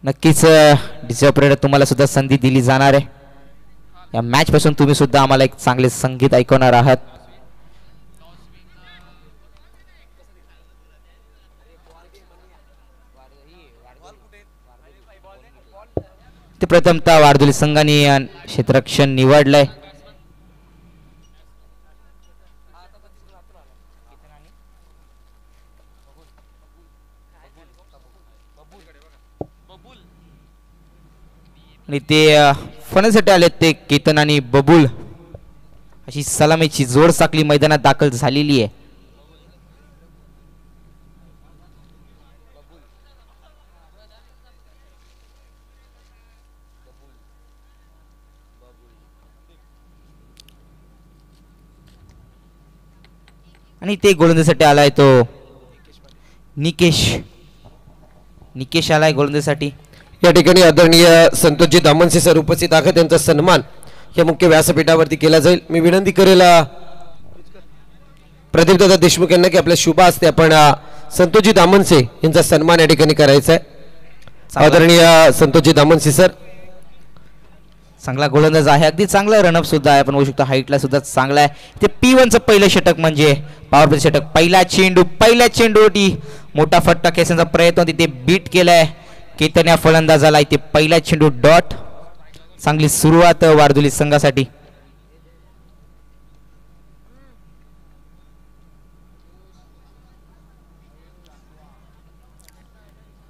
नक्कीच DJ operator तुम्हाला सुद्धा संधी दिली जाणार आहे. या मॅच पासून तुम्ही सुद्धा आम्हाला एक चांगले संगीत ऐकवणार आहात. ते प्रथमतः वारदुली संघाने क्षेत्ररक्षण निवडलंय. आणि ते फण्यासाठी आले ते केतन आणि बबुल अशी सलामीची जोड साखळी मैदानात दाखल झालेली आहे. आणि ते गोलंदाजीसाठी आलाय तो निकेश आलाय गोलंदाजीसाठी. या ठिकाणी आदरणीय संतोषजी दामनसे सर उपस्थित आहेत. त्यांचा सन्मान या मुख्य व्यासपीठावरती केला जाईल. मी विनंती करेल प्रदीपदादा देशमुख यांना की आपल्या शुभ हस्ते आपण संतोषजी दामनसे यांचा सन्मान या ठिकाणी करायचा आहे. आदरणीय संतोषजी दामनसे सर चांगला गोलंदाज आहे. अगदी चांगला रनअप सुद्धा आहे. आपण बघू शकतो हाईटला सुद्धा चांगला आहे. ते P1चं पहिलं षटक म्हणजे पॉवर प्ले षटक. पहिल्या चेंडूवरती मोठा फटका खेचण्याचा प्रयत्न तिथे बीट केलाय केतन या फलंदाजाला. इथे पहिला चेंडू डॉट. चांगली सुरुवात वारदुली संघासाठी.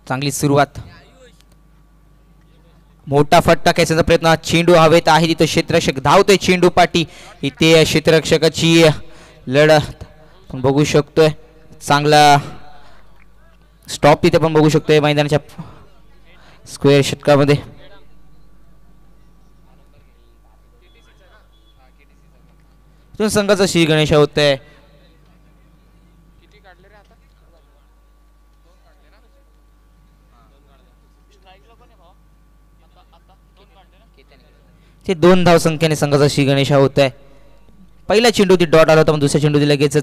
चांगली सुरुवात. मोठा फटका खेचण्याचा प्रयत्न. चेंडू हवेत आहे तिथे क्षेत्ररक्षक धावतोय चेंडू पाठी. इथे क्षेत्ररक्षकाची लढत आपण बघू शकतोय. चांगला स्टॉप इथे पण बघू शकतोय मैदानाच्या स्क्वेअर षटकामध्ये. संघाचा श्री गणेश होतोय. ते 2 धाव संख्येने संघाचा श्री गणेश होत आहे. पहिला चेंडू ती डॉट आला होता पण दुसऱ्या चेंडू लगेच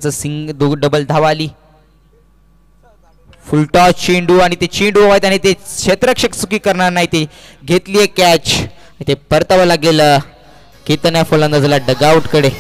डबल धाव आली. फुलटॉस चेंडू आणि ते चेंडू आहेत आणि ते क्षेत्ररक्षक चुकी करणार नाही. ते घेतली कॅच. ते परतावं लागेल केतन या फलंदाजाला डगआउट कडे.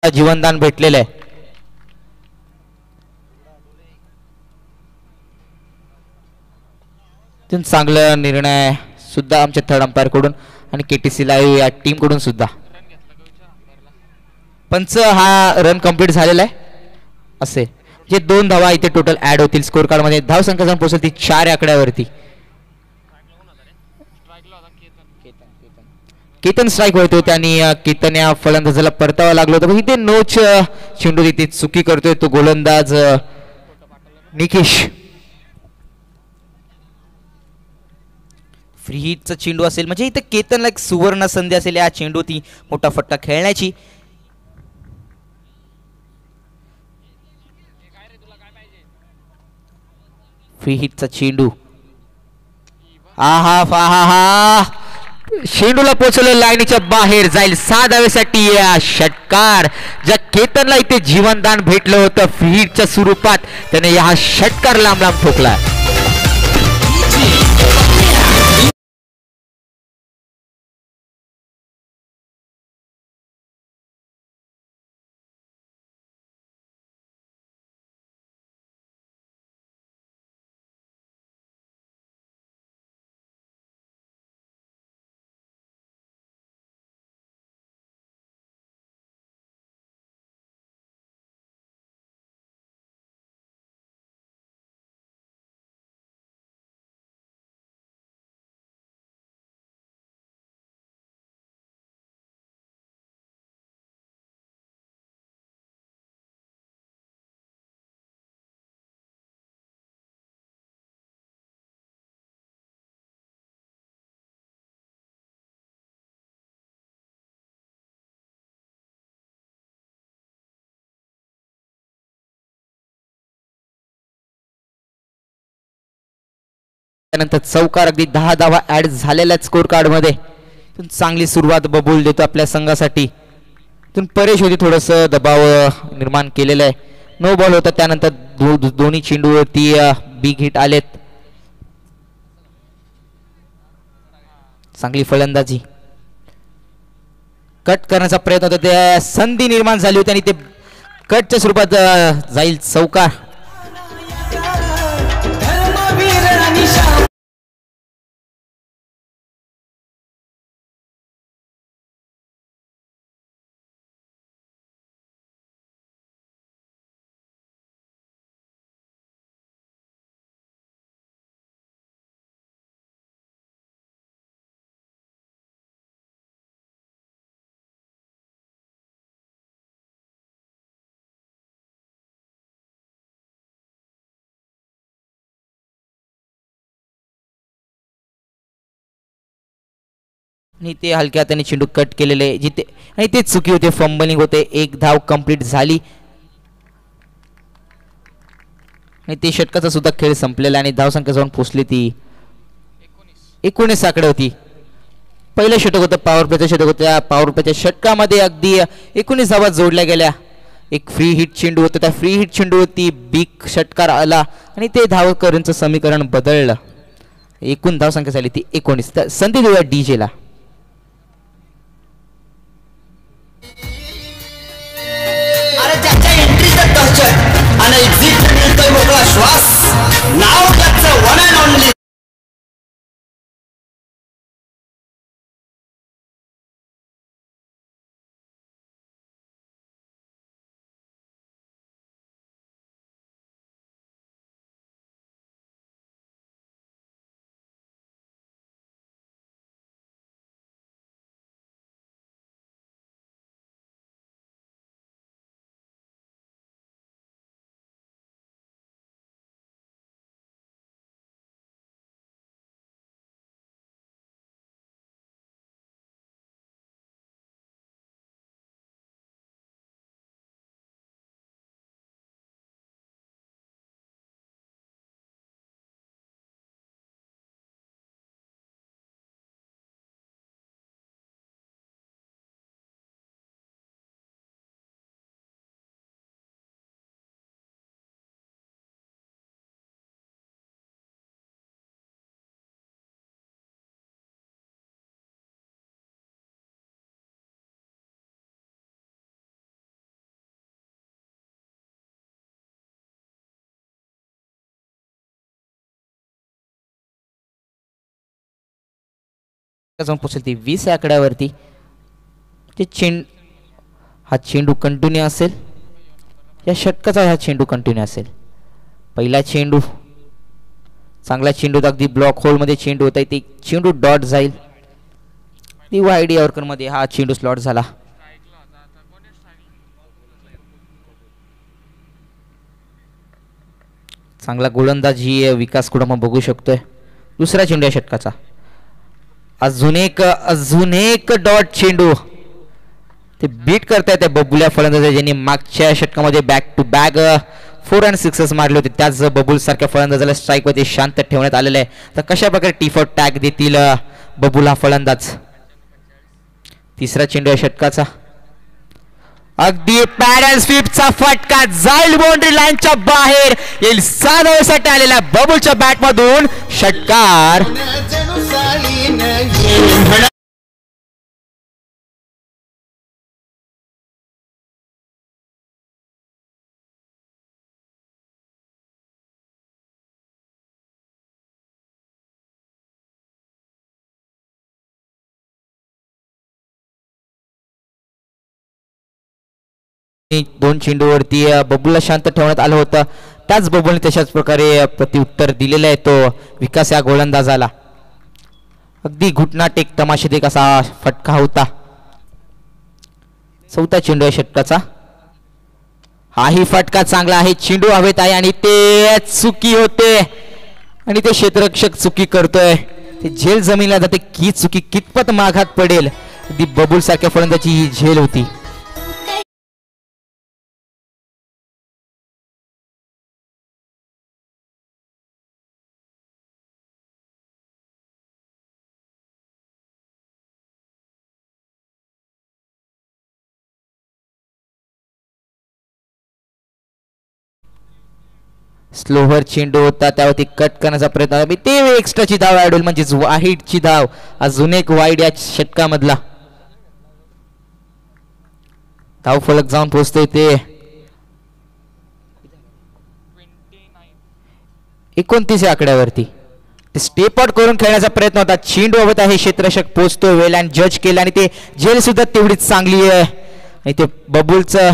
जीवनदान भेटलेलं आहे. चांगला निर्णय सुद्धा आमच्या थर्ड अंपायर कडून आणि KTC लाईव्ह या टीम कडून सुद्धा. पंच हा रन कंप्लीट झालेला आहे. असे जे 2 धावा इथे टोटल ऍड होतील स्कोर कार्ड मध्ये. धाव संख्या जाऊन पोहोचेल ती 4 आकड्यावरती. केतन स्ट्राईक होतो त्यांनी केतन या फलंदाजाला परतावा लागलो होता. इथे नोच चेंडू तिथे चुकी करतोय तो गोलंदाज निकेश. फ्री हिटचा चेंडू असेल म्हणजे इथे केतनला एक सुवर्ण संधी असेल या चेंडू ती मोठा फटका खेळण्याची. फ्री हिटचा चेंडू. आहा हा हा चेंडूला पोहोचवलं लाईनीच्या बाहेर. जाईल 6 धावेसाठी या षटकार. ज्या केतनला इथे जीवनदान भेटलं होतं फ्री हिटच्या स्वरूपात, त्याने हा षटकार लांब लांब ठोकला. त्यानंतर चौकार अगदी 10 धावा ऍड झालेल्या स्कोर कार्ड मध्ये. चांगली सुरुवात बबूल देतो आपल्या संघासाठी. परेश होती थोडस दबाव निर्माण केलेलं आहे. नो बॉल होता. त्यानंतर दोन्ही चेंडूवरती बिग हिट आलेत. चांगली फलंदाजी. कट करण्याचा प्रयत्न होता, त्या संधी निर्माण झाली होती आणि ते कटच्या स्वरूपात जाईल चौकार. आणि ते हलक्या हाताने चेंडू कट केलेले जिथे आणि ते चुकी होते. फंबलिंग होते. 1 धाव कंप्लीट झाली आणि ते षटकाचा सुद्धा खेळ संपलेला आणि धावसंख्या जाऊन पोहोचली ती 19 आकडे होती. पहिलं षटक होतं पॉवर प्लेचं षटक होतं. त्या पॉवर प्लेच्या षटकामध्ये अगदी 19 धावा जोडल्या गेल्या. एक फ्री हिट चेंडू होतं. त्या फ्री हिट चेंडूवरती बिग षटकार आला आणि ते धावकरांचं समीकरण बदललं. एकूण धावसंख्या झाली ती 19. तर संधी देऊया डीजे ला. आणि एक्झिट मिळतोय मोकळा श्वास. नाव त्याचं वन अँड ओनली. जाऊन पोहोचेल ती 20 आकड्यावरती. हा चेंडू कंटिन्यू असेल. या षटकाचा हा चेंडू कंटिन्यू असेल. पहिला चेंडू चांगला चेंडू अगदी ब्लॉक होल मध्ये चेंडू होता. ते चेंडू डॉट जाईल. ती वाईड यॉर्कर मध्ये हा चेंडू स्लॉट झाला. चांगला गोलंदाजी विकास कुठं बघू शकतोय. दुसरा चेंडू या षटकाचा. अजून एक डॉट चेंडू. ते बीट करतायत त्या बबुल्या फलंदाज ज्यांनी मागच्या षटकामध्ये बॅक टू बॅक 4 आणि 6 मारले होते. त्याच बबुल सारख्या फलंदाजाला स्ट्राईक वरती शांत ठेवण्यात आलेलं आहे. तर कशा प्रकारे टी4 टॅग देतील बबुल हा फलंदाज. तिसरा चेंडू आहे षटकाचा. अगदी पॅडल स्वीपचा फटका जाईल बाउंड्री लाईनच्या बाहेर येईल. 6 धावेसाठी आलेला बबुलच्या बॅट मधून षटकार. दोन चेंडूवरती बबुलला शांत ठेवण्यात आलं होतं. त्याच बबुलने तशाच प्रकारे प्रत्युत्तर दिलेलं आहे तो विकास या गोलंदाजाला. अगदी घुटनाट एक तमाशेत असा फटका होता. चौथा चेंडू आहे षटकाचा. हाही फटका चांगला आहे. चेंडू हवेत आहे आणि ते चुकी होते आणि ते क्षेत्ररक्षक चुकी करतोय. ते झेल जमीनला जाते. की चुकी कितपत माघात पडेल. अगदी बबुल सारख्या फलंदाजी ही झेल होती. स्लोवर चेंडू होता त्यावरती कट करण्याचा प्रयत्न. ते एक्स्ट्राची धाव ऍड म्हणजेच वाईडची धाव. अजून एक वाईड या षटकामधला धाव फलक जाऊन पोहोचतोय ते 29 या आकड्यावरती. स्टेप आउट करून खेळण्याचा प्रयत्न होता. चेंडू हवत आहे. क्षेत्ररक्षक पोहोचतोय वेल अँड जज केला आणि ते जेल सुद्धा तेवढीच चांगली आहे. आणि ते बबुलचं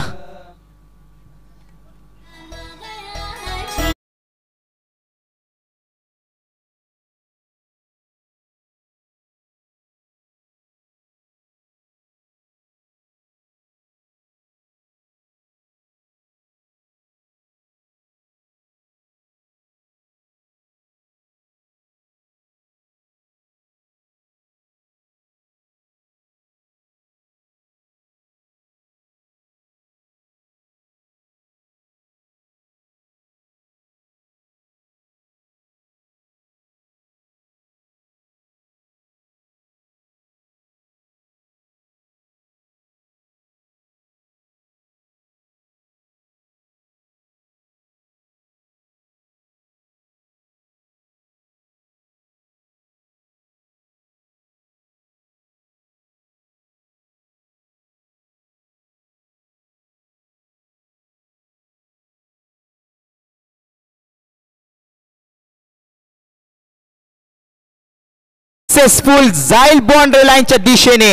सक्सेसफुल जाईल बाउंड्री लाईनच्या दिशेने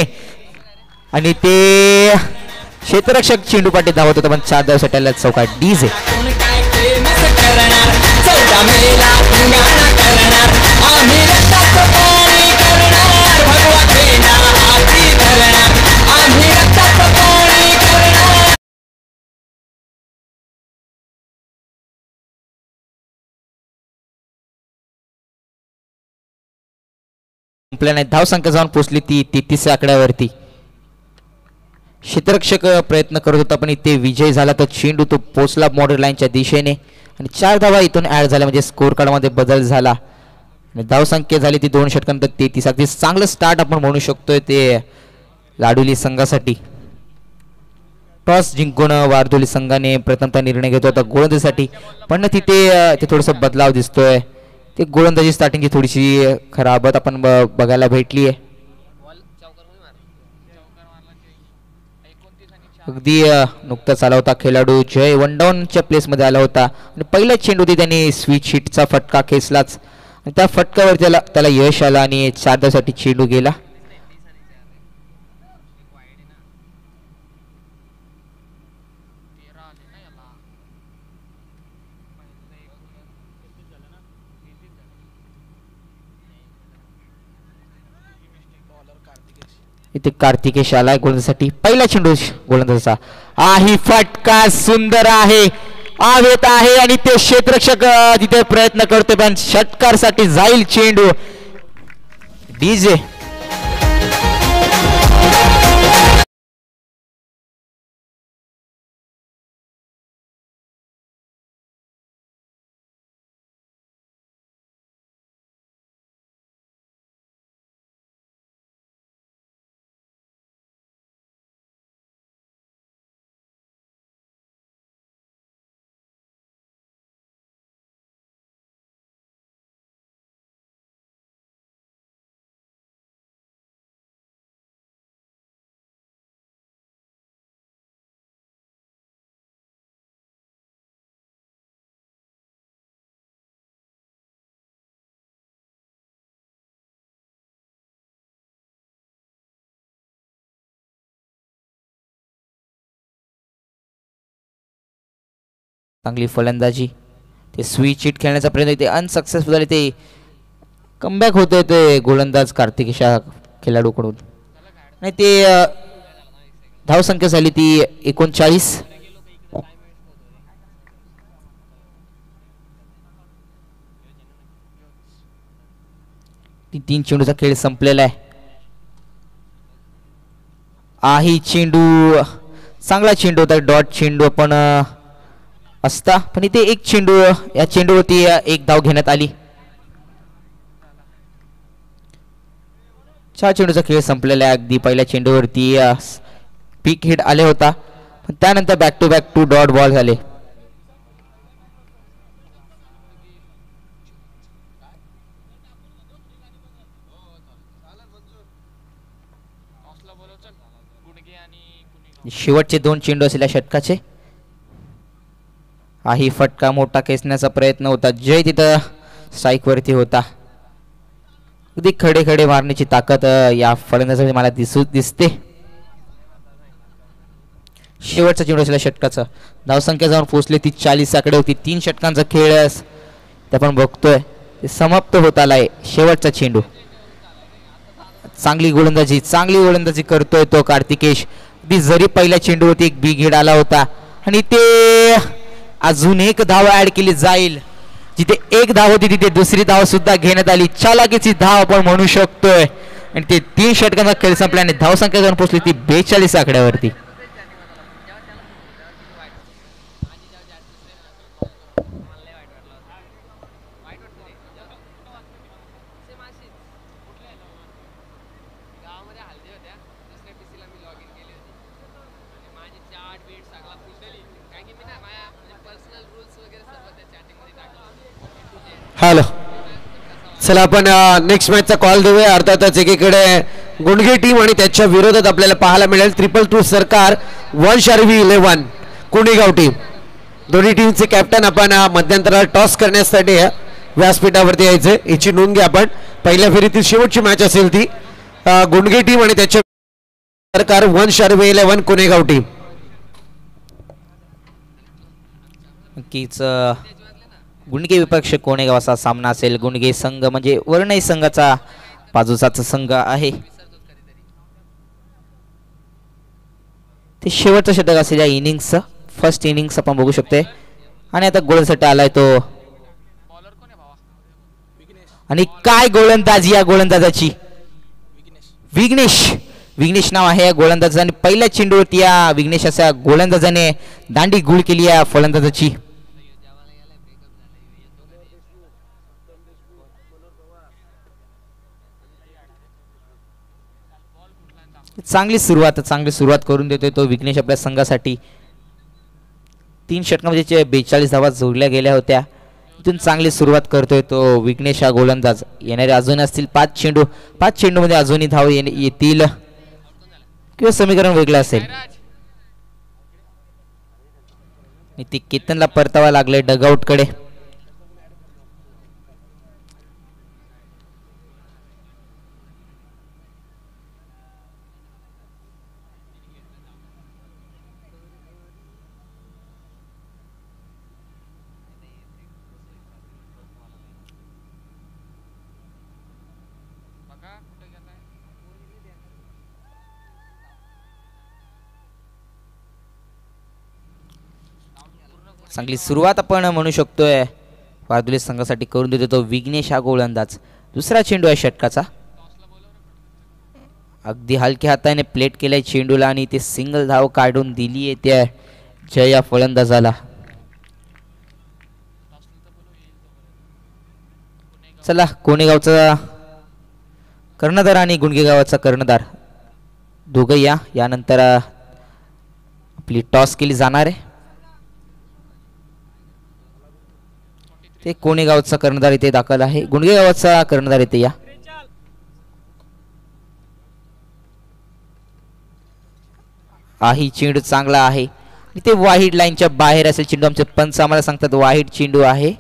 आणि ते क्षेत्ररक्षक चेंडू पाठी धावत होता पण 4 धावांसाठी चौकार. डीजे संपल्या नाही. धाव संख्या जाऊन पोहोचली ती 33 आकड्यावरती. क्षेत्ररक्षक प्रयत्न करत होता पण इथे विजय झाला. तर चेंडू तो पोचला बाउंड्री लाईनच्या दिशेने आणि 4 धावा इथून ऍड झाल्या म्हणजे स्कोर कार्ड मध्ये बदल झाला आणि धाव संख्या झाली ती 2 षटकांत 33. अगदी चांगलं स्टार्ट आपण म्हणू शकतोय ते लाडोली संघासाठी. टॉस जिंकून वारदोली संघाने प्रथमतः निर्णय घेतला होता गोलंदाजीसाठी पण तिथे ते थोडंसं बदलाव दिसतोय. ते गोलंदाजी स्टार्टिंगची थोडीशी खराबत आपण बघायला भेटली आहे. अगदी नुकताच आला होता खेळाडू जय वन डाऊनच्या प्लेसमध्ये आला होता आणि पहिल्या चेंडूती त्यांनी स्विच हिटचा फटका खेचलाच आणि त्या फटक्यावर त्याला यश आलं आणि 4 धावांसाठी चेंडू गेला. इथे कार्तिकेश आलाय गोलंदाजीसाठी. पहिला चेंडू गोलंदाजाचा. ही फटका सुंदर आहे. आवेत आहे आणि ते क्षेत्ररक्षक तिथे प्रयत्न करते पण षटकारसाठी जाईल चेंडू. डीजे चांगली फलंदाजी. ते स्विच हिट खेळण्याचा प्रयत्न ते अनसक्सेसफुल झाले. ते कमबॅक होतोय ते गोलंदाज कार्तिकेश खेळाडूकडून. नाही ते धावसंख्या झाली ती 39. ती 3 चेंडूचा खेळ संपलेला आहे. आही चेंडू चांगला चेंडू होता. डॉट चेंडू पण असता पण इथे एक चेंडू या चेंडूवरती एक धाव घेण्यात आली. 4 चेंडूचा खेळ संपलेला आहे. अगदी पहिल्या चेंडूवरती पीक हिट आले होता पण त्यानंतर back to back 2 dot ball झाले. शेवटचे 2 चेंडू असलेल्या षटकाचे. आही फटका मोठा खेचण्याचा प्रयत्न होता. जय तिथं स्ट्राईक वरती होता. अगदी खडे खडे मारण्याची ताकद या फलंदाजामध्ये मला दिसते. शेवटचा चेंडू असलेल्या षटकाचा धावसंख्या जाऊन पोहोचली ती 40 आकडे होती. 3 षटकांचा खेळ आपण बघतोय ते समाप्त होत आलाय. शेवटचा चेंडू. चांगली गोलंदाजी करतोय तो कार्तिकेश. अगदी जरी पहिल्या चेंडूवरती एक बिग हिट आला होता आणि ते अजून एक धाव ऍड केली जाईल. जिथे एक धाव होती तिथे दुसरी धाव सुद्धा घेण्यात आली. चालाकीची धाव आपण म्हणू शकतोय आणि ते 3 षटकांचा खेळ संपल्याने धावसंख्या जाऊन पोहोचली ती 42 आकड्यावरती. हॅलो, चला आपण नेक्स्ट मॅचचा कॉल देऊया. अर्थातच एकीकडे गुंडगे टीम आणि त्याच्या विरोधात आपल्याला पाहायला मिळेल 222 सरकार 1 शार्वी 11 कुणेगाव टीम. दोन्ही टीमचे कॅप्टन आपण मध्यंतराला टॉस करण्यासाठी व्यासपीठावरती यायचे. याची नोंद घ्या आपण. पहिल्या फेरीतील शेवटची मॅच असेल ती गुंडगे टीम आणि त्याच्या सरकार 1 शार्वी 11 कुणेगाव टीम. नक्कीच गुंडगे विपक्ष कोणेगावचा सामना असेल. गुंडगे संघ म्हणजे वर्णई संघाचा बाजूचाचा संघ आहे. ते शेवटचं षटक असेल या इनिंग्सचं. फर्स्ट इनिंग्स आपण बघू शकतोय आणि आता गोलसाठी आलाय तो. आणि काय गोलंदाजी या गोलंदाजाची. विघ्नेश नाव आहे या गोलंदाजाचा आणि पहिल्या चेंडूवरती या विघ्नेश अशा गोलंदाजाने दांडी गुळ केली या फलंदाजाची. चांगली सुरुवात करून देतोय तो विघ्नेश आपल्या संघासाठी. 3 षटकांमध्ये 42 धावा जोडल्या गेल्या होत्या. इथून चांगली सुरुवात करतोय तो विघ्नेश हा गोलंदाज. येणारे अजून असतील 5 चेंडूमध्ये अजूनही धाव येतील किंवा समीकरण वेगळं असेल. ती केतनला परतावा लागले डगआउट कडे. चांगली सुरुवात आपण म्हणू शकतोय वारदुले संघासाठी करून देतो तो विघ्नेश हा गोलंदाज. दुसरा चेंडू आहे षटकाचा. अगदी हलक्या हाताने प्लेट केलाय चेंडूला आणि ते सिंगल धाव काढून दिली आहे त्या जय या फलंदाजाला. चला कोणेगावचा कर्णधार आणि गुंडगे गावाचा कर्णधार दोघं यानंतर आपली टॉस केली जाणार आहे. ते कोणेगावचा कर्णधार इथे दाखल आहे. गुंडगे गावाचा कर्णधार इथे या. आही चेंडू चांगला आहे. इथे वाईड लाईनच्या बाहेर असेल चेंडू. आमचे पंच आम्हाला सांगतात वाईड चेंडू आहे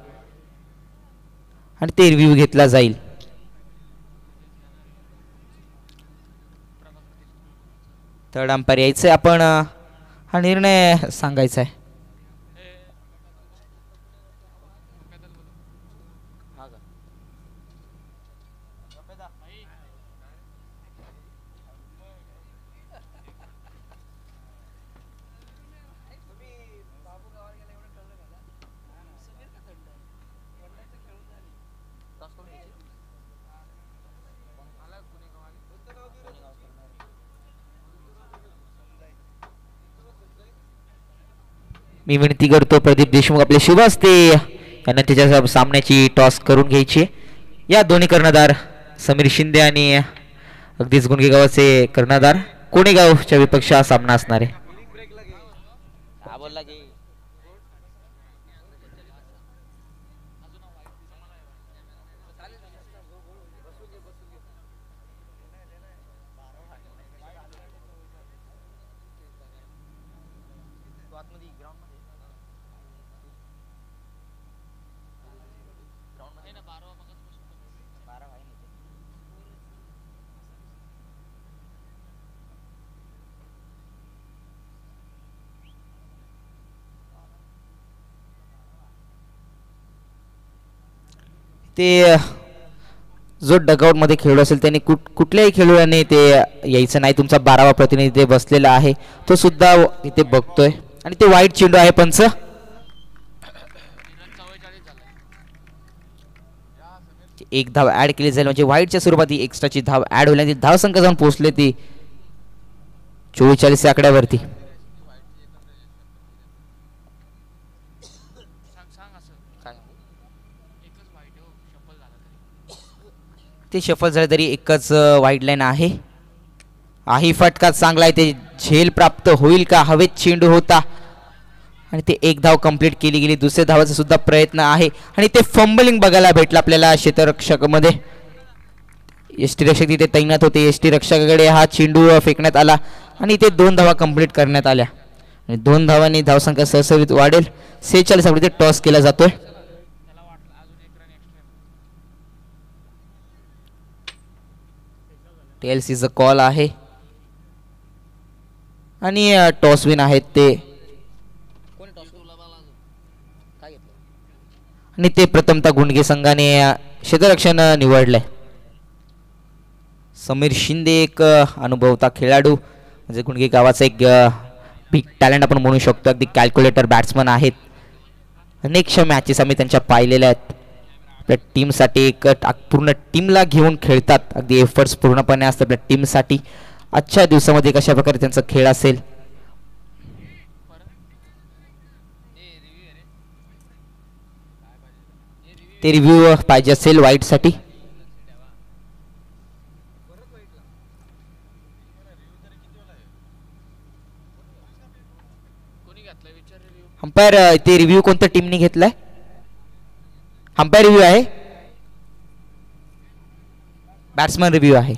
आणि ते रिव्ह्यू घेतला जाईल. थर्ड अंपायर यायचंय. आपण हा निर्णय सांगायचा आहे. मी विनंती करतो प्रदीप देशमुख आपले शुभ असते यांना त्याच्या सामन्याची टॉस करून घ्यायची. या दोन्ही कर्णधार समीर शिंदे आणि अगदीच गुणगे गावाचे कर्णधार कोणेगावच्या विपक्ष हा सामना असणार आहे. ते जो डगआउट मध्ये खेळू असेल त्यांनी कुठल्याही खेळाडूने ते यायचं नाही. तुमचा 12वा प्रतिनिधी ते बसलेला आहे तो सुद्धा इथे बघतोय आणि ते वाईट चेंडू आहे. पंच एक धाव ऍड केली जाईल म्हणजे वाईटच्या स्वरूपात ही एक्स्ट्राची धाव ऍड होईल आणि धाव संख्या जाऊन पोहोचले ती 44 आकड्यावरती. ते शफल झाले तरी एकच वाईड लाईन आहे. आही फटका चांगला आहे. ते झेल प्राप्त होईल का. हवेत चेंडू होता आणि ते एक धाव कंप्लीट केली गेली. दुसऱ्या धावाचा सुद्धा प्रयत्न आहे आणि ते फंबलिंग बघायला भेटलं आपल्याला क्षेत्ररक्षकामध्ये. एसटी रक्षक तिथे तैनात होते. एसटी रक्षकाकडे हा चेंडू फेकण्यात आला आणि ते 2 धावा कंप्लीट करण्यात आल्या आणि 2 धावांनी धावसंख्या सहसरीत वाढेल. 46 आपण ते टॉस केला जातोय. टेल्सीचा कॉल आहे आणि टॉस विन आहेत ते आणि ते प्रथमतः गुंडगे संघाने क्षेत्ररक्षण निवडलंय. समीर शिंदे एक अनुभवता खेळाडू म्हणजे गुंडगे गावाचा एक बिग टॅलेंट आपण म्हणू शकतो. अगदी कॅल्क्युलेटर बॅट्समन आहेत. अनेकशा मॅचेस आम्ही त्यांच्या पाहिलेल्या आहेत. आपल्या टीमसाठी एक पूर्ण टीमला घेऊन खेळतात. अगदी एफर्ट्स पूर्णपणे असतात आपल्या टीमसाठी. आजच्या दिवसामध्ये कशा प्रकारे त्यांचा खेळ असेल. ते रिव्ह्यू पाहिजे असेल वाईटसाठी. अंपायर ते रिव्ह्यू कोणत्या टीमने घेतलाय. अंपायर रिव्ह्यू आहे. बॅट्समन रिव्ह्यू आहे.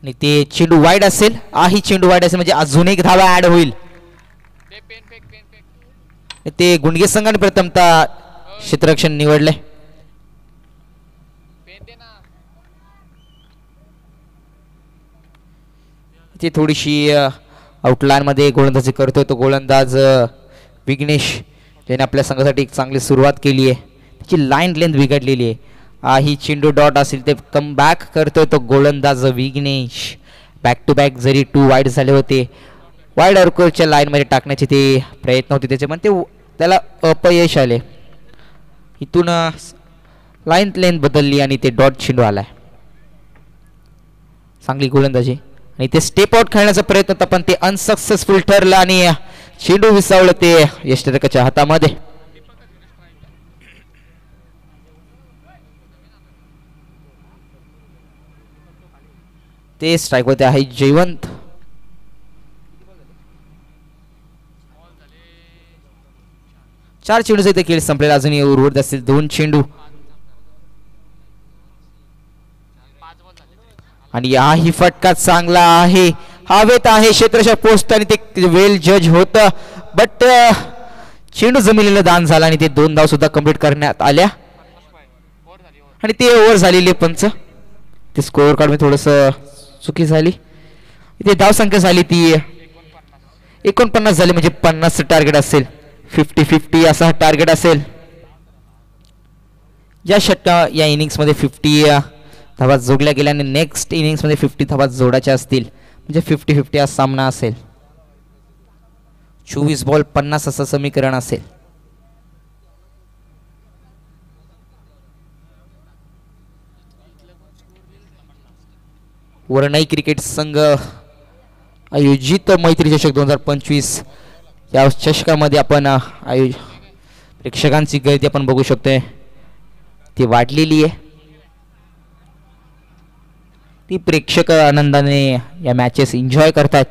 आणि ते चेंडू वाईड असेल. ही चेंडू वाईड असेल म्हणजे अजून एक धावा ऍड होईल. ते गुंडगे संघाने प्रथमतः क्षेत्ररक्षण निवडले. ते थोडीशी आउटलाईन मध्ये गोलंदाजी करतोय तो गोलंदाज विघ्नेश त्याने आपल्या संघासाठी एक चांगली सुरुवात केली आहे. त्याची लाईन लेंथ बिघडलेली आहे. ही चेंडू डॉट असेल ते कम बॅक करतोय तो गोलंदाज विघ्नेश. बॅक टू बॅक जरी 2 वाईड झाले होते. वाईड अर्कोच्या लाईनमध्ये टाकण्याचे ते प्रयत्न होते त्याचे पण ते त्याला अपयश आले. इथून लाईन लेंथ बदलली आणि ते डॉट चेंडू आलाय. चांगली गोलंदाजी आणि ते स्टेप आउट खेळण्याचा प्रयत्न होता पण ते अनसक्सेसफुल ठरलं आणि चेंडू विसावलं ते यष्टिरक्षकाच्या हातामध्ये. ते स्ट्राईक होते आहे जयवंत. 4 चेंडूचा इथे खेळ संपलेला, अजूनही उर्वरित असतील 2 चेंडू. आणि हाही फटका चांगला आहे, हवेत आहे, क्षेत्रशः पोस्ट आणि ते वेल जज होतं, बट चेंडू जमिनीला दान झाला आणि ते 2 धाव सुद्धा कंप्लीट करण्यात आल्या आणि ते ओव्हर झालेले पंच. ते स्कोअर कार्ड मध्ये थोडस चुकी झाली. इथे धाव संख्या झाली ती 49 झाली, म्हणजे 50 टार्गेट असेल. 50-50 असा टार्गेट असेल. या इनिंग्स मध्ये 50 धावा जोडल्या गेल्या आणि नेक्स्ट इनिंग्स मध्ये 50 धावा जोडायच्या असतील, म्हणजे 50-50 हा सामना असेल. 24 बॉल 50 असं समीकरण असेल. वरनाई क्रिकेट संघ आयोजित मैत्री चषक 2025 या चषकामध्ये आपण प्रेक्षकांची गर्दी आपण बघू शकतोय, ती वाढलेली आहे. ती प्रेक्षक आनंदाने या मॅचेस एन्जॉय करतात.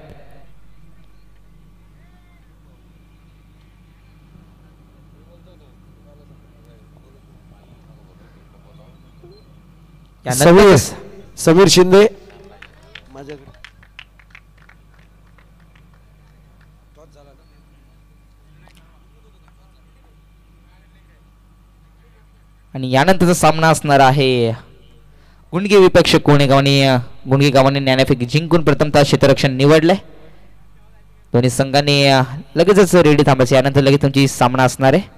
समीर शिंदे आणि यानंतरचा सामना असणार आहे गुंडगे विपक्ष कोणेगावने. गुंडगे गावाने नाणेफेक जिंकून प्रथमतः क्षेत्ररक्षण निवडलंय. दोन्ही संघाने लगेचच रेडी थांबायचे, यानंतर लगेच तुमची सामना असणार आहे.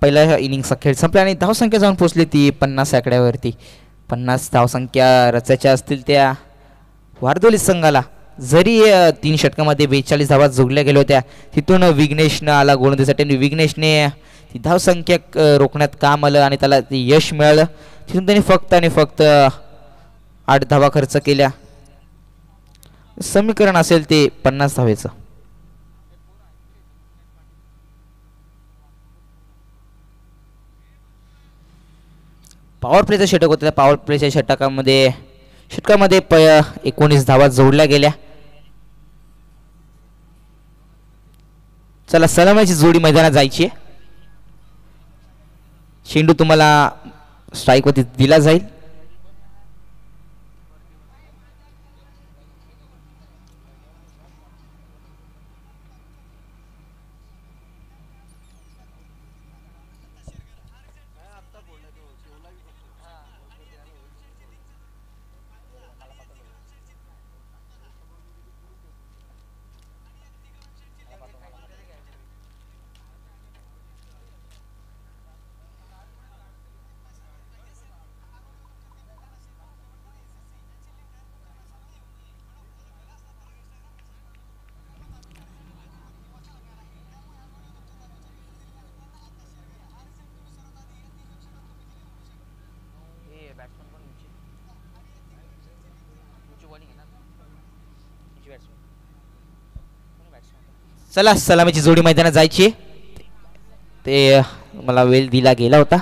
पहिल्या इनिंगचा खेळ संपला आणि धावसंख्या जाऊन पोहोचली ती 50 आकड्यावरती. 50 धावसंख्या रचायच्या असतील त्या वारदोली संघाला. जरी 3 षटकामध्ये 42 धावा जोडल्या गेल्या होत्या, तिथून विघ्नेशनं आला गोलंदाजीसाठी आणि विघ्नेशने ती धावसंख्या रोखण्यात काम आलं आणि त्याला यश मिळालं. तिथून त्यांनी फक्त आणि फक्त 8 धावा खर्च केल्या. समीकरण असेल ते 50 धावेचं. पॉवर प्लेचं षटक होतं. त्या पॉवर प्लेच्या षटकामध्ये 19 धावा जोडल्या गेल्या. चला सलामीची जोडी मैदानात जायची आहे. चेंडू तुम्हाला स्ट्राईक वरती दिला जाईल. चला सलामीची जोडी मैदानात जायची. ते मला वेळ दिला गेला होता.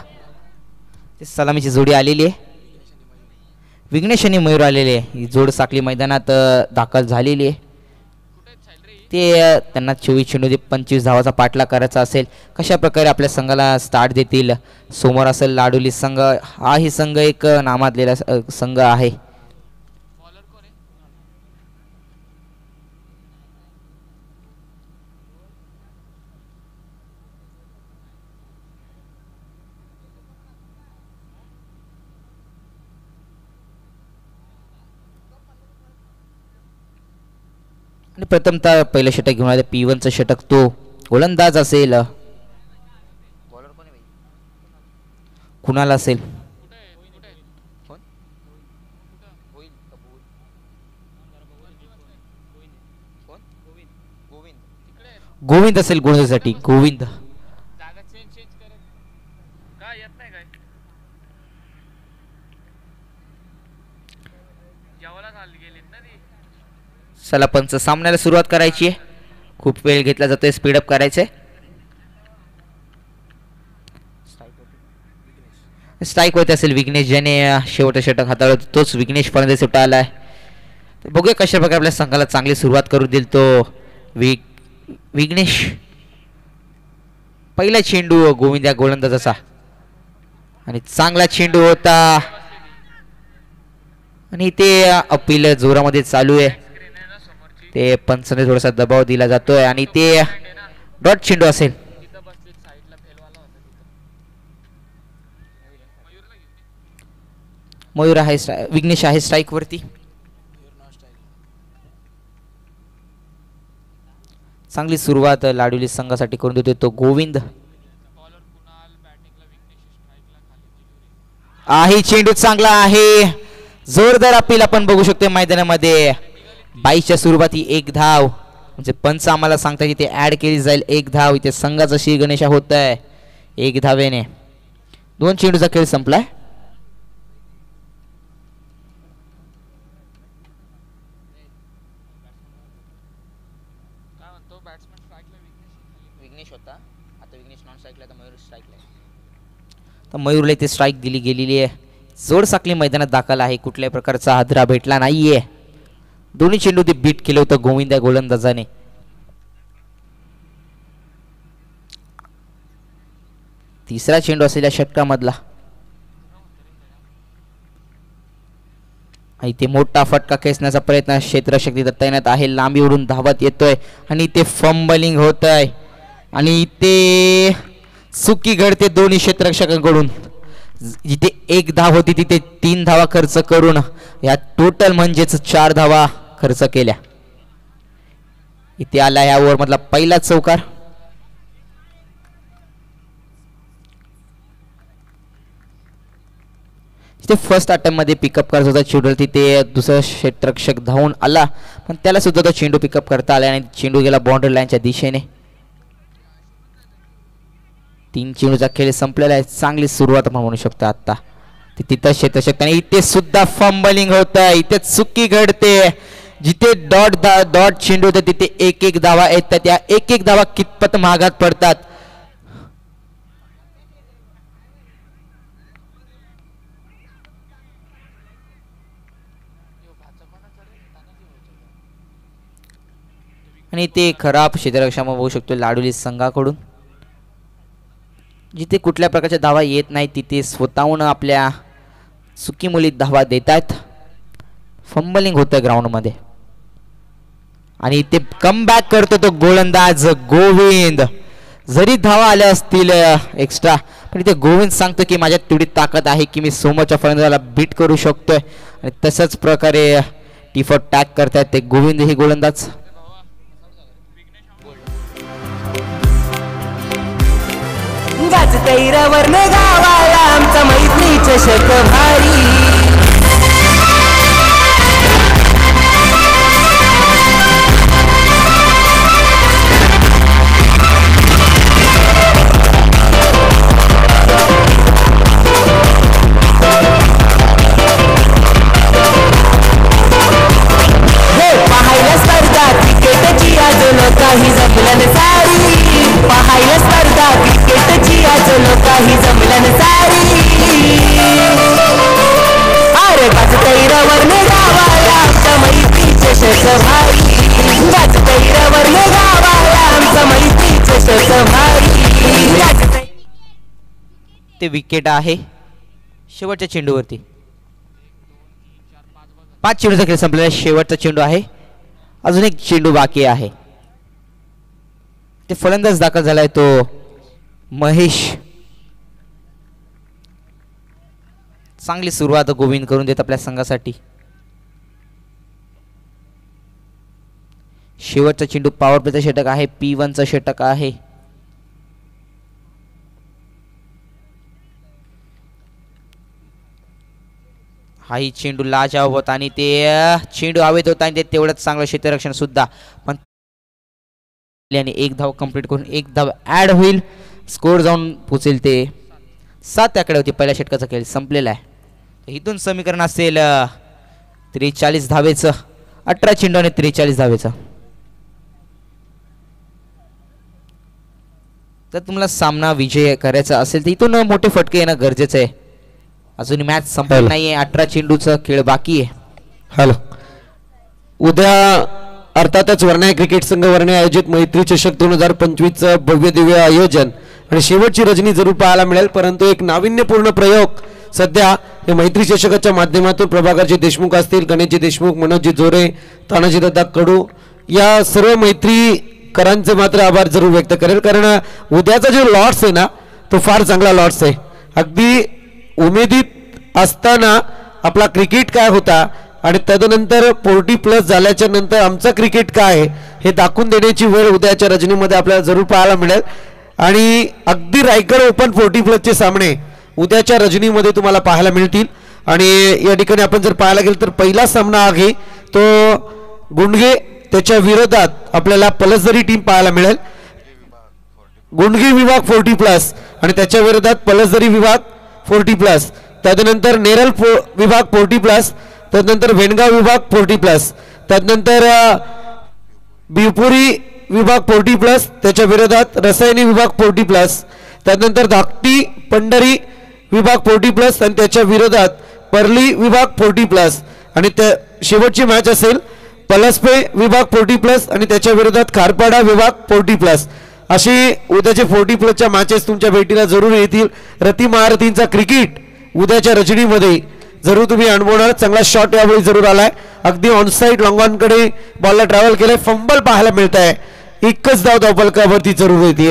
ते सलामीची जोडी आलेली आहे. विघ्नेश आणि मयूर आलेले आहे. ही जोड साखली मैदानात दाखल झालेली आहे. ते त्यांना 24 चेंडूमध्ये 25 धावाचा पाठला करायचा असेल. कशा प्रकारे आपल्या संघाला स्टार्ट देतील. समोर असेल लाडोली संघ. हाही संघ एक नामाजलेला संघ आहे. आणि प्रथमतः पहिलं षटक घेऊन आले P1चं षटक. तो गोलंदाज असेल. कुणाला असेल. गोविंद असेल गोलंदाजीसाठी. गोविंद चला पंच सामन्याला सुरुवात करायची आहे. खूप वेळ घेतला जातोय. स्पीडअप करायचंय. स्ट्राईक होत असेल विघ्नेश, ज्याने शेवटचं षटक हाताळलं तोच विघ्नेश फलंदाजी सुट्टा आलाय. बघूया कशा प्रकारे आपल्या संघाला चांगली सुरुवात करून देईल तो विघ्नेश. पहिला चेंडू गोविंद या गोलंदाजाचा आणि चांगला चेंडू होता आणि ते अपील जोरामध्ये चालू आहे. ते पंचाने थोडासा दबाव दिला जातोय आणि ते डॉट चेंडू असेल. मयूर आहे, विघ्नेश आहे स्ट्राईक वरती. चांगली सुरुवात लाडोली संघासाठी करून देतोय तो गोविंद. आहे चेंडू चांगला आहे, जोरदार अपील आपण बघू शकतो मैदानामध्ये. 22च्या सुरुवाती 1 धाव, म्हणजे पंच आम्हाला सांगता की ते ऍड केली जाईल 1 धाव. इथे संघाचा श्री गणेशा होत आहे 1 धावेने. 2 चेंडूचा खेळ संपलाय. मयूरला इथे स्ट्राईक दिली गेलेली आहे. जोड साखली मैदानात दाखल आहे, कुठल्याही प्रकारचा हादरा भेटला नाहीये. दोन्ही चेंडू ते बीट केलं होतं गोविंद या गोलंदाजाने. तिसरा चेंडू असेल या षटकामधला. इथे मोठा फटका खेचण्याचा प्रयत्न क्षेत्ररक्षक तिथं तैनात आहे. लांबी उडून धावत येतोय आणि ते फंबलिंग होत आहे आणि ते चुकी घडते दोन्ही क्षेत्ररक्षकांकडून. जिथे 1 धाव होती तिथे 3 धावा खर्च करून या टोटल म्हणजेच 4 धावा खर्च केल्या. इथे आला या ओव्हर मधला पहिला चौकार. इथे फर्स्ट अटेम्प्ट मध्ये पिकअप करत होता चेंडू, तिथे दुसरा क्षेत्ररक्षक धावून आला पण त्याला सुद्धा तो चेंडू पिकअप करता आला आणि चेंडू गेला बाउंड्री लाईनच्या दिशेने. 3 चेंडूचा खेळ संपलेला आहे. चांगली सुरुवात आपण म्हणू शकतो आता. तिथं क्षेत्ररक्षक आणि इथे सुद्धा फंबलिंग होत आहे. इथे चुकी घडते. जिथे डॉट चेंडू होते तिथे 1-1 धावा येतात. त्या 1-1 धावा कितपत महागात पडतात. आणि ते खराब क्षेत्ररक्षक बघू शकतो लाडोली संघाकडून. जिथे कुठल्या प्रकारच्या धावा येत नाही तिथे स्वतःहून आपल्या चुकीमुळे धावा देतात. फंबलिंग होतं ग्राउंड मध्ये आणि ते कमबॅक करतो तो गोलंदाज गोविंद. जरी धावा आल्या असतील एक्स्ट्रा पण इथे गोविंद सांगतो की माझ्यात तेवढी ताकद आहे की मी समोरच्या फलंदाजाला बीट करू शकतोय आणि तसंच प्रकारे टिफॉट टॅग करतायत ते गोविंद हे गोलंदाज. गाजतैरावर गावाला आमचा मैत्री चषक भारी. पाहायला स्पर्धा क्रिकेटची अजून काही जमलं सारी. पाहायला स्पर्धा क्रिकेटची अजून काही जमलं सारी. अरे गाजतैरावर गावाला आमचा मैत्री चषक भारी. गाजतैरावर गावाला आमचा मैत्री चषक भारी. ते विकेट आहे शेवटच्या चेंडूवरती. 5 चेंडूचा खेळ संपलेला. शेवटचा चेंडू आहे. अजून एक चेंडू बाकी आहे. ते फलंदाज दाखल झालाय तो महेश. चांगली सुरुवात गोविंद करून देत आपल्या संघासाठी. शेवटचा चेंडू पॉवर प्लेचा षटक आहे. P1चा षटक आहे. हाही चेंडू लाजाव होता आणि ते चेंडू हवेत होता आणि ते तेवढंच चांगलं क्षेत्ररक्षण सुद्धा. पण 1 धाव कंप्लीट करून 1 धाव ऍड होईल. स्कोर जाऊन पोचेल ते 7 आकडे होती. पहिल्या षटकाचा खेळ संपलेला आहे. इथून समीकरण असेल 43 धावेचं. 18 चेंडू आणि 43 धावेचं. जर तुम्हाला सामना विजय करायचा असेल तर इथून मोठे फटके येणं गरजेचं आहे. अजून मॅच संपली नाहीये, 18 चेंडूचा खेळ बाकी आहे. हॅलो, उद्या अर्थातच वर्णा क्रिकेट संघ वर्णे आयोजित मैत्री चषक 2025चं भव्य दिव्य आयोजन आणि शेवटची रजनी जरूर पाहायला मिळेल. परंतु एक नाविन्यपूर्ण प्रयोग सध्या हे मैत्री चषकाच्या माध्यमातून प्रभाकरजी देशमुख असतील, गणेशजी देशमुख, मनोजजी जोरे, तानाजी दादा कडू या सर्व मैत्रीकरांचे मात्र आभार जरूर व्यक्त करेल. कारण उद्याचा जो लॉट्स आहे ना तो फार चांगला लॉट्स आहे. अगदी उमेदीत असताना आपला क्रिकेट काय होता आणि तदनंतर 40+ झाल्याच्या नंतर आमचा क्रिकेट काय आहे हे दाखवून देण्याची वेळ उद्याच्या रजनीमध्ये आपल्याला जरूर पाहायला मिळेल. आणि अगदी रायगड ओपन 40+ सामने उद्याच्या रजनीमध्ये तुम्हाला पाहायला मिळतील. आणि या ठिकाणी आपण जर पाहायला गेलं तर पहिला सामना आहे तो गुंडगे त्याच्या विरोधात आपल्याला पलसदरी टीम पाहायला मिळेल. गुंडगे विभाग 40+ आणि त्याच्या विरोधात पलसदरी विभाग 40+. तदनंतर नेरल विभाग 40+, तदनंतर वेणगाव विभाग 40+, तदनंतर बिपुरी विभाग 40+, त्याच्या विरोधात रसायनी विभाग 40+, तदनंतर धाकटी पंढरी विभाग 40+ आणि त्याच्या विरोधात परली विभाग 40+. आणि त्या शेवटची मॅच असेल पलसपे विभाग 40+ आणि त्याच्या विरोधात खारपाडा विभाग 40+. अशी उद्याचे 40+च्या मॅचेस तुमच्या भेटीला जरूर येतील. रती महारथींचा क्रिकेट उद्याच्या रजनीमध्ये जरूर तुम्ही अनुभवणार. चांगला शॉट यावेळी जरूर आलाय. अगदी ऑनसाईड लॉंगॉनकडे बॉलला ट्रॅव्हल केलंय. फंबल पाहायला मिळत आहे. एकच धाव धावफलकावरती जरूर येते.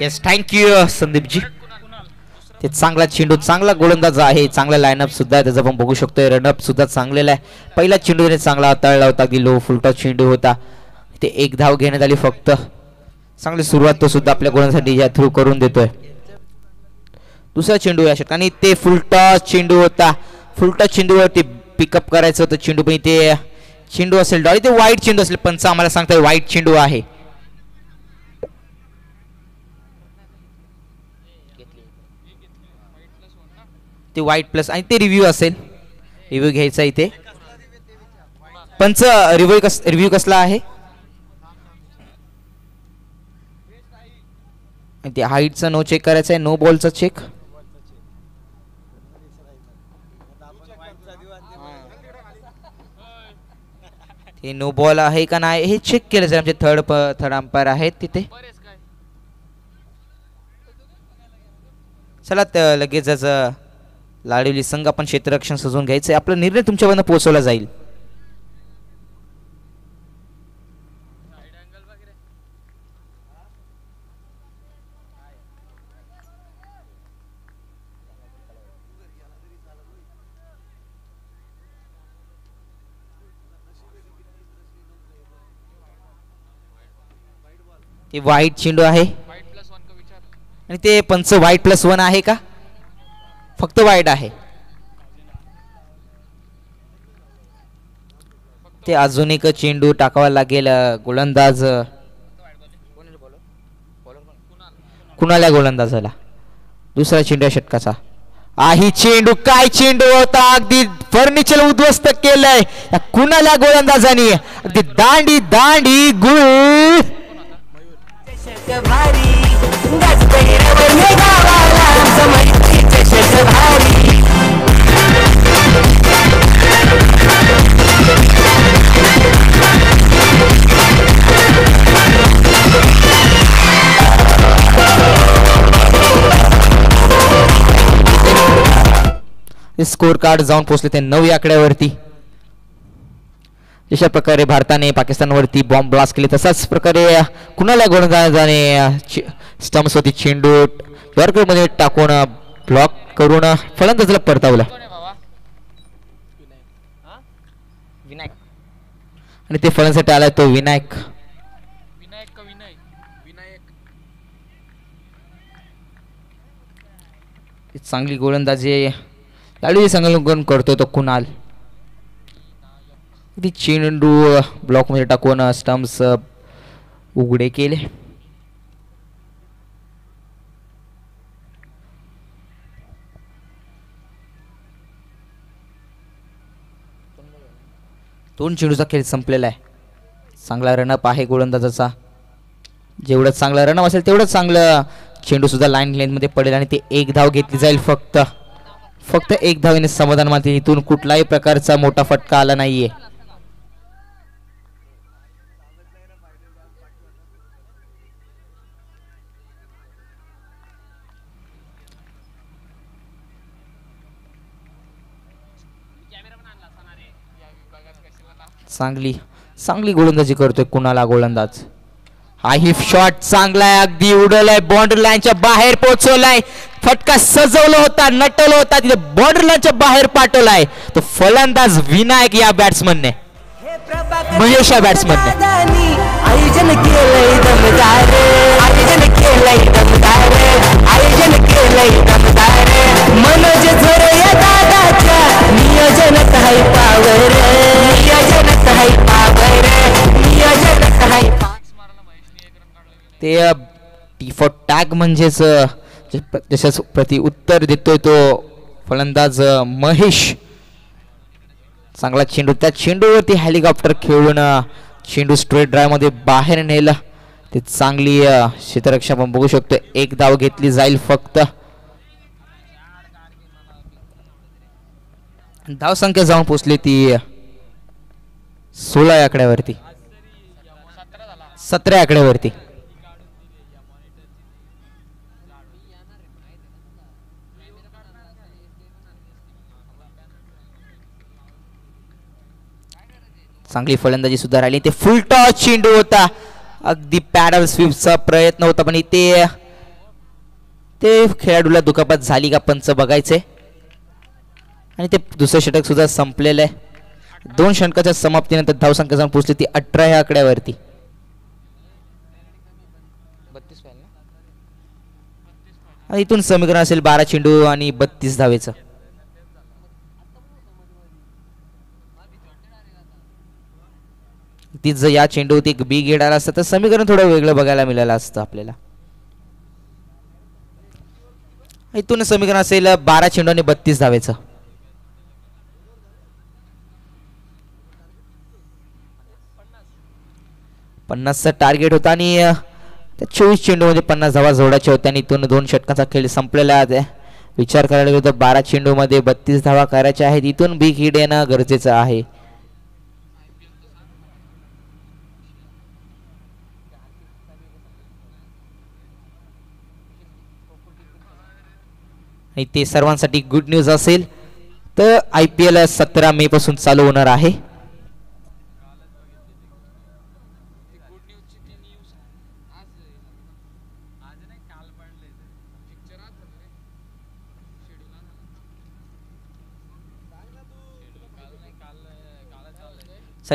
Yes, thank you Sandeepji. ते चांगला चेंडू, चांगला गोलंदाज आहे, चांगला लाईनअप सुद्धा आहे त्याचा आपण बघू शकतोय. रनअप सुद्धा चांगलेला आहे. पहिला चेंडूने चांगला हाताळला होता, अगदी लो फुलटॉस चेंडू होता. ते एक धाव घेण्यात आली फक्त. चांगली सुरुवात तो सुद्धा आपल्या गोलांसाठी या थ्रू करून देतोय. दुसरा चेंडू या षटकाने ते फुलटॉस चेंडू होता. फुलटॉस चेंडूवरती पिकअप करायचं होतं चेंडू, पण ते चेंडू असेल डॉली, ते वाईट चेंडू असेल. पंच आम्हाला सांगताय वाईट चेंडू आहे. ते वाईट प्लस आणि ते रिव्ह्यू असेल. रिव्ह्यू घ्यायचा इथे. पंच रिव्ह्यू कसला आहे? ते हाईटचा नो चेक करायचा आहे, नो बॉलचा चेक. हे नो बॉल आहे का नाही हे चेक केलं जाईल. आमचे थर्ड अंपायर आहेत तिथे. चला लगेचच लाडवली संघ आपण क्षेत्ररक्षण सजवून घ्यायचंय. आपला निर्णय तुमच्यापर्यंत पोहोचवला जाईल. ते वाईट चेंडू आहे आणि ते पंच वाईट +1 आहे का? फक्त वाईट आहे. ते अजून एक चेंडू टाकावा लागेल. गोलंदाज कुणाला गोलंदाजाला दुसरा चेंडू षटकाचा आही चेंडू. काय चेंडू होता, अगदी फर्निचर उद्ध्वस्त केलंय कुणाला गोलंदाजाने. अगदी दांडी दांडी गुळ भारी स्कोर कार्ड जाऊन पोहोचले ते 9 आकड्यावरती. अशा प्रकारे भारताने पाकिस्तानवरती बॉम्ब ब्लास्ट केले. तसाच प्रकारे कुणाला गोलंदाजाने स्टम्प्सवरती चेंडू यॉर्करमध्ये टाकून ब्लॉक करून फलंदाजाला परतावला. आणि ते फलंदाजासाठी आलाय तो विनायक. चांगली गोलंदाजी लाडू संकलन करतोय तो कुणाल. चेंडू ब्लॉक मध्ये टाकून स्टम्प्स उघडे केले. दोन चेंडूचा खेळ संपलेला आहे. चांगला रनअप आहे गोलंदाजाचा. जेवढं चांगलं रन असेल तेवढंच चांगलं. चेंडू सुद्धा लाईन लेंथ मध्ये पडेल आणि ते एक धाव घेतली जाईल. फक्त एक धावेने समाधान मानते. इथून कुठलाही प्रकारचा मोठा फटका आला नाहीये. चांगली गोलंदाजी करतोय कुणाला गोलंदाज. हा हिप शॉट चांगला आहे. अगदी उडवलाय. बॉर्डर लाईनच्या बाहेर पोहोचवलाय. फटका सजवला होता, नटवला होता, तिथे बॉर्डर लाईनच्या बाहेर पाठवलाय. तो फलंदाज विनायक या बॅट्समनने, महेश या बॅट्समनने. आयोजन केलंय दमदार, आयोजन केलंय दमदार, आयोजन केलंय दमदार. मनोज झोरे या दादाच्या नियोजनात हाय पावर, नियोजनात हाय पावर, नियोजनात हाय. ते टी फॉर टॅग म्हणजेच जसं प्रति उत्तर देतोय तो फलंदाज महेश. चांगला चेंडू, त्या चेंडूवरती हेलिकॉप्टर खेळून चेंडू स्ट्रेट ड्राइव्ह मध्ये बाहेर नेला. ते चांगली क्षेत्ररक्षण आपण बघू शकतो. एक धाव घेतली जाईल फक्त. धाव संख्या जाऊन पोचली ती 16 आकड्यावरती, 17 आकड्यावरती. चांगली फलंदाजी सुद्धा राहिली. ते फुल टॉस चेंडू होता. अगदी पॅडल स्वीपचा प्रयत्न होता पण इथे ते खेळाडूला दुखापत झाली का पंच बघायचे. आणि ते दुसरं षटक सुद्धा संपलेलं आहे. 2 षटकाच्या समाप्तीनंतर धावसंख्या जाऊन पोहोचली ती 18 या आकड्यावरती. इथून समीकरण असेल 12 चेंडू आणि 32 धावेचं. ती जर या चेंडूवरती एक बी गेड आला असतं तर समीकरण थोडं वेगळं बघायला मिळालं असतं आपल्याला. इथून समीकरण असेल 12 चेंडू आणि 32 धावेचं. चा टार्गेट होता आणि त्या 24 चेंडू मध्ये 50 धावा जोडायच्या होत्या आणि इथून 2 षटकांचा खेळ संपलेला आहे. विचार करायला गेलो तर 12 चेंडू मध्ये 32 धावा करायच्या आहेत. इथून बी हिट येणं गरजेचं आहे. आणि ते सर्वांसाठी गुड न्यूज असेल तर IPL 17 मे पासून चालू होणार आहे.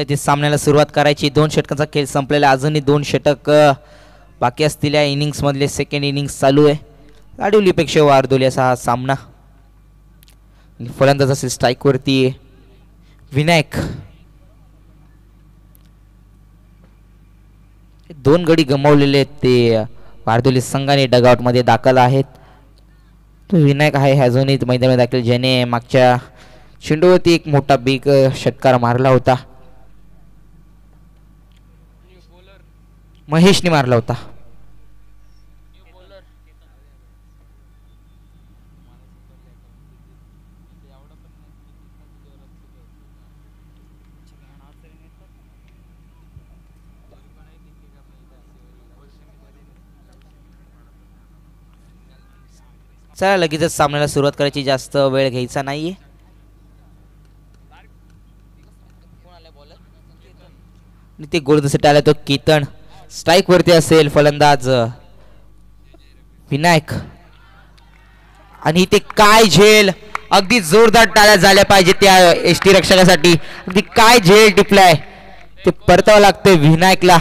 ते सामन्याला सुरुवात करायची. 2 षटकांचा खेळ संपलेला. अजूनही 2 षटक बाकी असलेल्या इनिंग्स मधले सेकंड इनिंग्स चालू आहे. लाडीवलीपेक्षा वारदोली असा हा सामना. फलंदाज असेल स्ट्राईक वरती विनायक. 2 गडी गमावलेले आहेत ते वारदोली संघाने डगआउट मध्ये दाखल आहेत. तो विनायक आहे अजूनही मैदानात दाखल, ज्याने मागच्या चेंडूवरती एक मोठा बिग षटकार मारला होता. महेशने मारला होता. चला लगेचच सामन्याला सुरुवात करायची, जास्त वेळ घ्यायचा नाहीये. ते गोलंदाजीसाठी आला तो केतन. स्ट्राईक वरती असेल फलंदाज विनायक. आणि ते काय झेल, अगदी जोरदार टाळ्या झाल्या पाहिजे त्या एसटी रक्षकासाठी. अगदी काय झेल टिपलाय ते परतावं लागतंय विनायकला.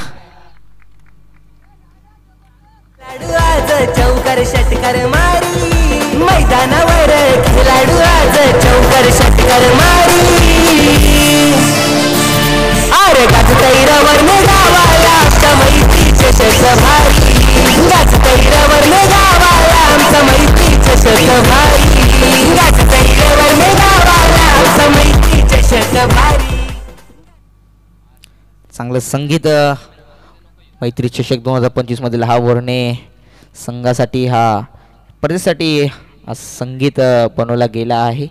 आज चौकार षटकार मारी मैदानावर खेळाडू, आज चौकार षटकार मारी. अरे गाज तैरावर गावाला आमचा मैत्रीचे शत भारी, गाज तैरावर गावाला आमचा मैत्रीचे शत भारी, गाज तैरावर गावाला आमचा मैत्रीचे शत भारी. चांगलं संगीत मैत्री चषक 2025 मधील हा वर्णे संघासाठी हा स्पर्धेसाठी हा संगीत बनवला गेला आहे.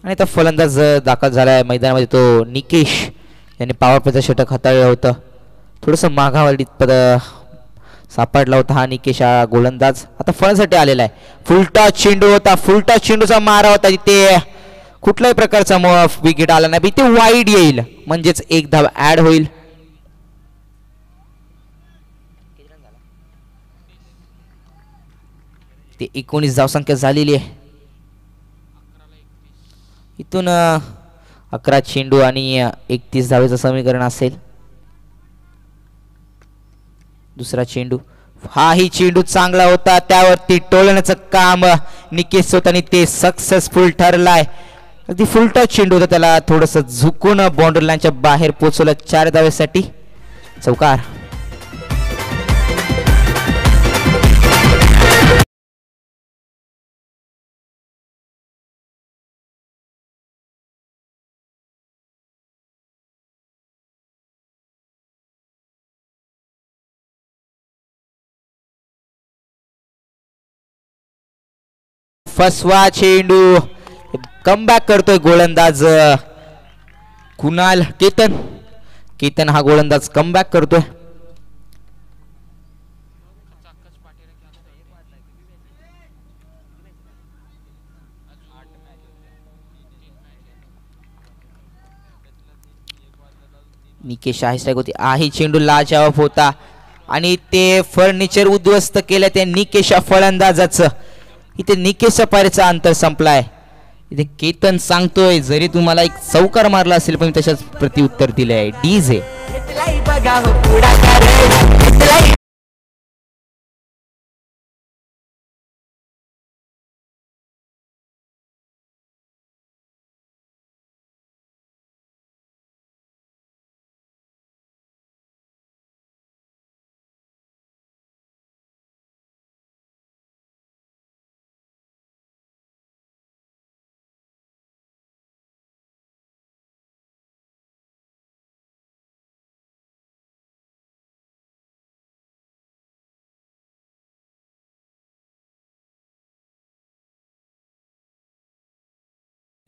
आणि आता फलंदाज दाखल झाला आहे मैदानामध्ये तो निकेश यांनी पॉवर प्लेचं षटक हाताळलं होतं. थोडंसं मागावलीत पद सापडला होता हा निकेश हा गोलंदाज. आता फळासाठी आलेला आहे. फुलटॉस चेंडू होता, फुलटॉस चेंडूचा मारा होता तिथे कुठल्याही प्रकारचा विकेट आला नाही. ते वाईड येईल म्हणजेच एक धाव ऍड होईल. ते 19 धावसंख्या झालेली आहे. इथून 11 चेंडू आणि 31 धावेचं समीकरण असेल. दुसरा चेंडू, हाही चेंडू चांगला होता, त्यावरती टोलण्याचं काम निकेश होतं आणि ते सक्सेसफुल ठरलाय. अगदी फुलटॉस चेंडू होता, त्याला थोडंसं झुकून बाउंड्री लाईनच्या बाहेर पोहोचवलं 4 धावेसाठी. चौकार. फसवा चेंडू, कमबॅक करतोय गोलंदाज कुणाल केतन हा गोलंदाज कमबॅक करतोय. निकेश आहे होती, आही चेंडू लाजवाब होता आणि ते फर्निचर उद्ध्वस्त केलं त्या निकेश फलंदाजाचं. इथे निकेशच्या पारीचा अंतर संपलाय. इथे केतन सांगतोय जरी तुम्हाला एक चौकार मारला असेल पण तशाच प्रत्युत्तर दिलंय. डीजे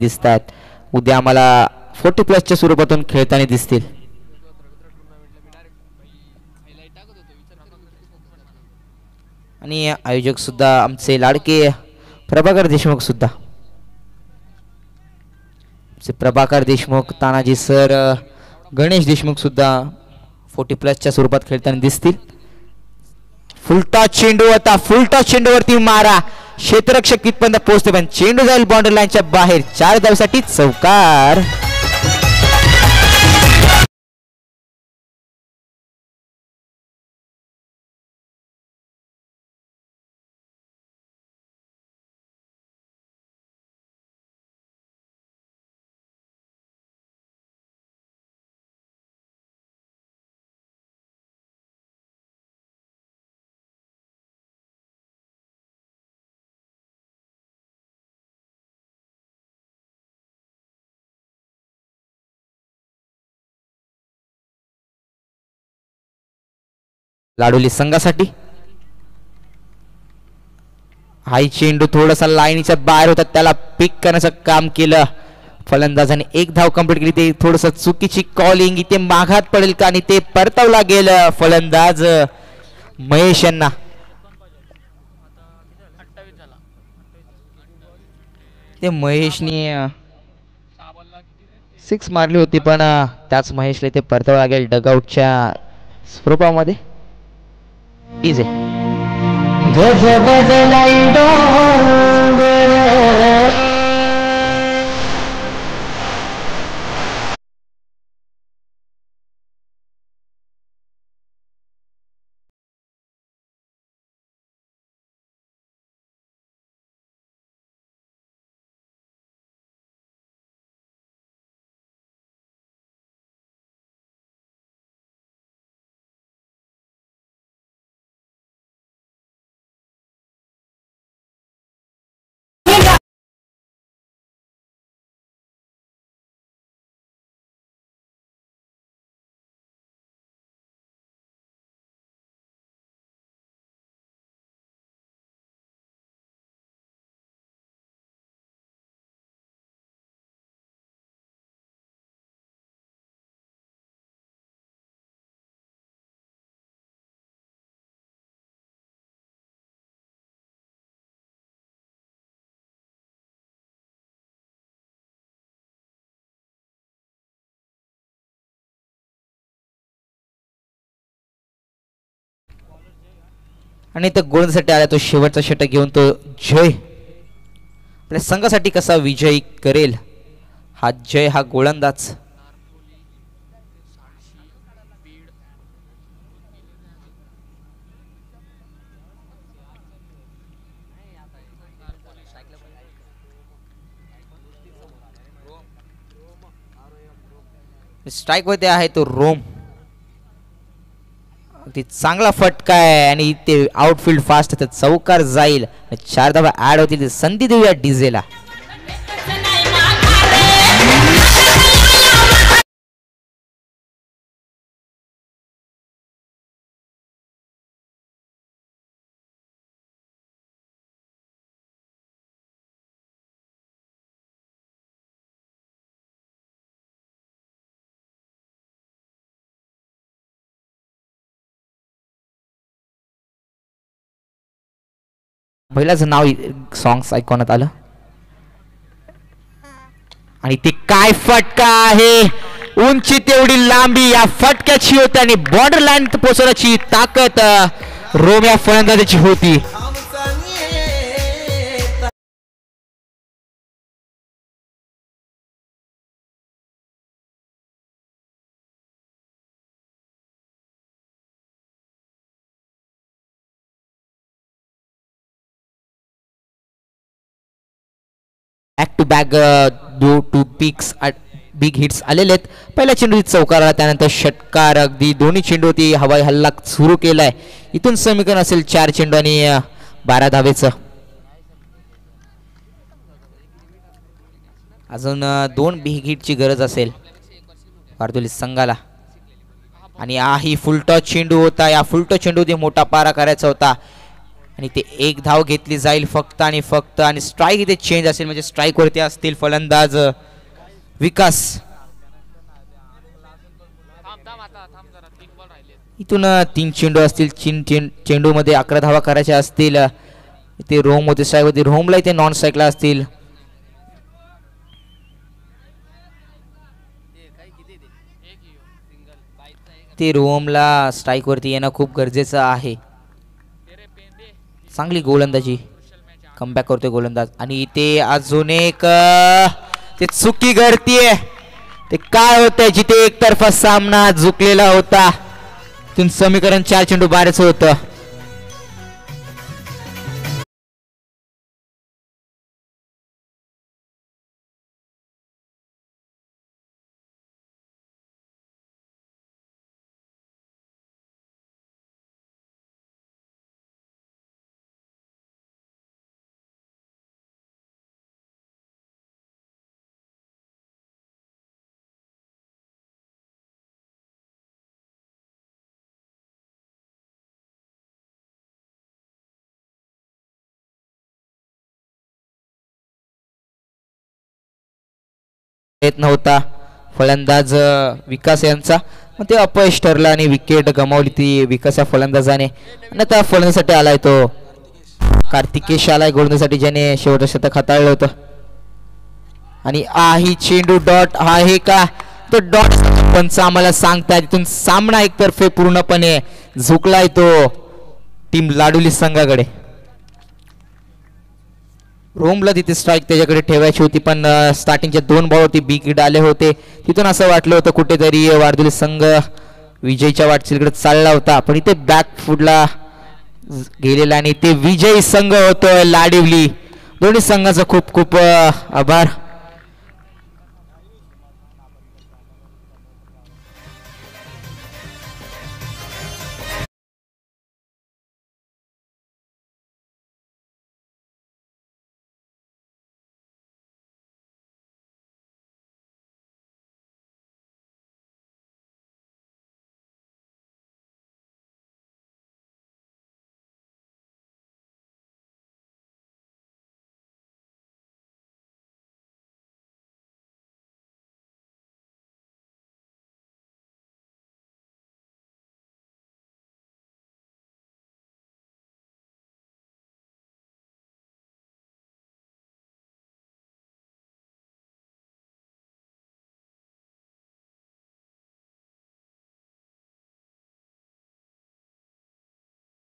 दिसतात. उद्या आम्हाला 40+ स्वरूपातून खेळताना दिसतील. आणि आयोजक सुद्धा आमचे लाडके प्रभाकर देशमुख सुद्धा, प्रभाकर देशमुख, तानाजी सर, गणेश देशमुख सुद्धा 40+ स्वरूपात खेळताना दिसतील. फुलटॉस चेंडू होता, फुलटॉस चेंडूवरती मारा, क्षेत्ररक्षक कितपर्यंत पोहोचते पण चेंडू जाईल बाउंड्री लाईनच्या बाहेर. 4 धावसाठी चौकार. लाडोली संघासाठी हाई चेंडू थोडासा लाईनीच्या बाहेर होता, त्याला पिक करण्याचं काम केलं फलंदाजाने. 1 धाव कंप्लीट केली. ते थोडस चुकीची कॉलिंग, इथे माघात पडेल का आणि ते परतवला गेलं फलंदाज महेश यांना. ते महेशने 6 मारली होती पण त्याच महेशला ते परतवला गेल डगआउटच्या स्वरूपामध्ये. इझे आणि तर गोलंदाजासाठी आला तो शेवटचा षटक घेऊन तो जय आपल्या संघासाठी कसा विजयी करेल हा जय हा गोलंदाज. स्ट्राईक वरती आहे तो रोम. अगदी चांगला फटका आहे आणि ते आउटफील्ड फास्ट चौकार जाईल 4 धावा ऍड होतील. संधी देऊया डीजेला. पहिल्याच नाव सॉंग्स ऐकवण्यात आलं आणि ते काय फटका आहे. उंची तेवढी लांबी या फटक्याची होती आणि बॉर्डर लाईन पोहोचवण्याची ताकद रोम या फलंदाजाची होती. बॅक टू बॅक टू पिक्स बिग हिट्स आलेले आहेत. पहिल्या चेंडू चौकार आला त्यानंतर षटकार. अगदी दोन्ही चेंडूवरती हवाई हल्ला सुरू केलाय. इथून समीकरण असेल 4 चेंडू आणि 12 धावेचं. अजून 2 बिग हिटची गरज असेल वार्दुली संघाला आणि ही फुलटॉस चेंडू होता. या फुलटॉस चेंडूमध्ये मोठा पारा करायचा होता आणि ते 1 धाव घेतली जाईल फक्त आणि फक्त. आणि स्ट्राईक इथे चेंज असेल म्हणजे स्ट्राईक वरती असतील फलंदाज विकास. इथून 3 चेंडू असतील. 3 चेंडू मध्ये 11 धावा करायच्या असतील. इथे रोम होते स्ट्राईक वरती. रोमला इथे नॉन स्ट्राईकला असतील. ते रोमला स्ट्राईक वरती येणं खूप गरजेचं आहे. चांगली गोलंदाजी कमबॅक करतोय गोलंदाज आणि ते अजून एक ते चुकी घडतीये. ते काय होतंय जिथे एकतर्फा सामना झुकलेला होता तिथून समीकरण 4 चेंडू 12चं होतं. येत नव्हता फलंदाज विकास यांचा. मग ते अपयश ठरलं आणि विकेट गमावली ती विकास या फलंदाजाने. आणि आता फलंदाजासाठी आलाय तो कार्तिकेश आलाय गोलंदाजासाठी ज्याने शेवटचं शतक हाताळलं होतं. आणि ही चेंडू डॉट आहे का तो डॉट पंच आम्हाला सांगताय. तिथून सामना एकतर्फे पूर्णपणे झुकलाय तो टीम लाडुली संघाकडे. रोमला तिथे स्ट्राईक त्याच्याकडे ठेवायची होती पण स्टार्टिंगच्या 2 बॉलवरती बिग हिट आले होते. तिथून असं वाटलं होतं कुठेतरी वार्दुली संघ विजयच्या वाटचालीकडे चालला होता पण इथे बॅक फुटला गेलेला आणि ते विजयी संघ होतोय लाडिवली. दोन्ही संघाचा खूप खूप आभार.